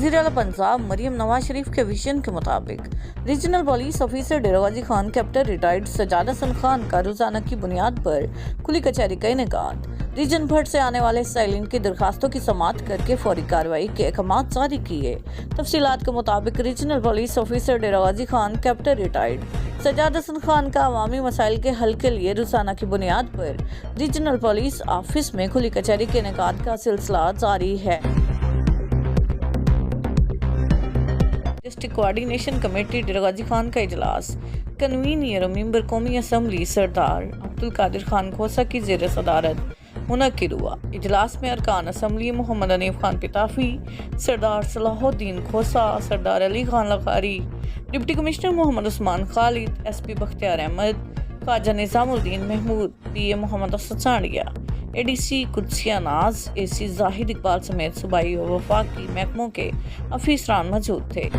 वज़ीर आला पंजाब मरियम नवाज शरीफ के विजन के मुताबिक regional police officer डेरागाजी Khan captain retired Sajjad Hasan Khan का रोजाना की बुनियाद पर खुली कचहरी का इनेकाद। रीजन भर से आने वाले साइलिन की दरखास्तों की समाअत करके फौरी कार्रवाई के अहकाम जारी किए। तफसीलात के मुताबिक regional police officer डेरागाजी Khan captain retired Sajjad Hasan Khan का अवामी मसाइल के हल के लिए रोजाना की बुनियाद पर रीजनल पुलिस ऑफिस में खुली कचहरी के इनेकाद का सिलसिला जारी है। डिस्ट्रिक्ट कोऑर्डिनेशन कमेटी डेरागाजी खान का इजलास कन्वीनियर मेंबर कौमी असम्बली सरदार अब्दुल कादिर खान खोसा की ज़ेर सदारत मुनक्किद हुआ। इजलास में अरकान असम्बली मोहम्मद हनीफ खान पिताफी, सरदार सलाहुद्दीन खोसा, सरदार Ali Khan लकारी, deputy commissioner Mohammad Usman Khalid, SP Bakhtiyar Ahmad, Khwaja Nizamuddin Mahmood, PA Mohammad Asad Sandiya, ADC Qudsia नाज, AC जाहिद इकबाल समेत सूबाई और वफाकी महकमों के अफीसरान मौजूद थे।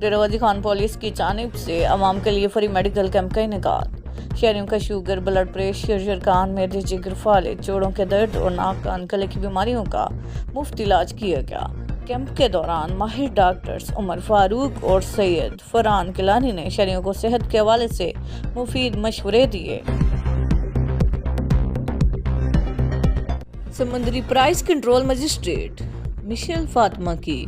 डेरागाजी खान पुलिस की जानिब से अवाम के लिए फ्री मेडिकल कैंप का इनेकाद। शहरियों का शुगर, ब्लड प्रेशर, जरकान, मैदे, जिगर, फालिज, जोड़ों के दर्द और नाक कान गले की बीमारियों का मुफ्त इलाज किया गया। कैंप के दौरान माहिर डॉक्टर्स उमर फारूक और सैयद फरहान किलानी ने शहरियों को सेहत के हवाले से मुफीद मशवरे दिए। समंदरी price control magistrate Michelle Fatima की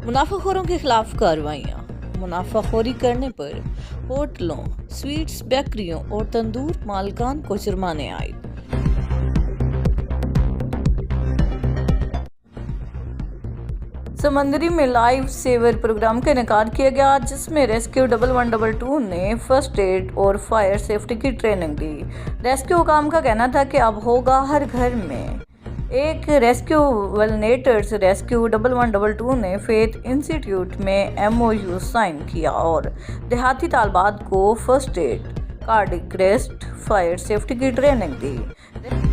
मुनाफाखोरों के खिलाफ कार्रवाइयाँ। मुनाफाखोरी करने पर होटलों, स्वीट्स, बेकरियों और तंदूर मालिकान को जुर्माने आए। समंदरी में लाइफ सेवर प्रोग्राम का इनेकाद किया गया, जिसमें रेस्क्यू 1112 ने फर्स्ट एड और फायर सेफ्टी की ट्रेनिंग दी। रेस्क्यू हुकाम का कहना था कि अब होगा हर घर में एक रेस्क्यू वॉलंटियर्स। रेस्क्यू 1112 ने फेथ इंस्टीट्यूट में MOU साइन किया और देहाती तालबात को first aid, cardiac rest, fire safety की ट्रेनिंग दी।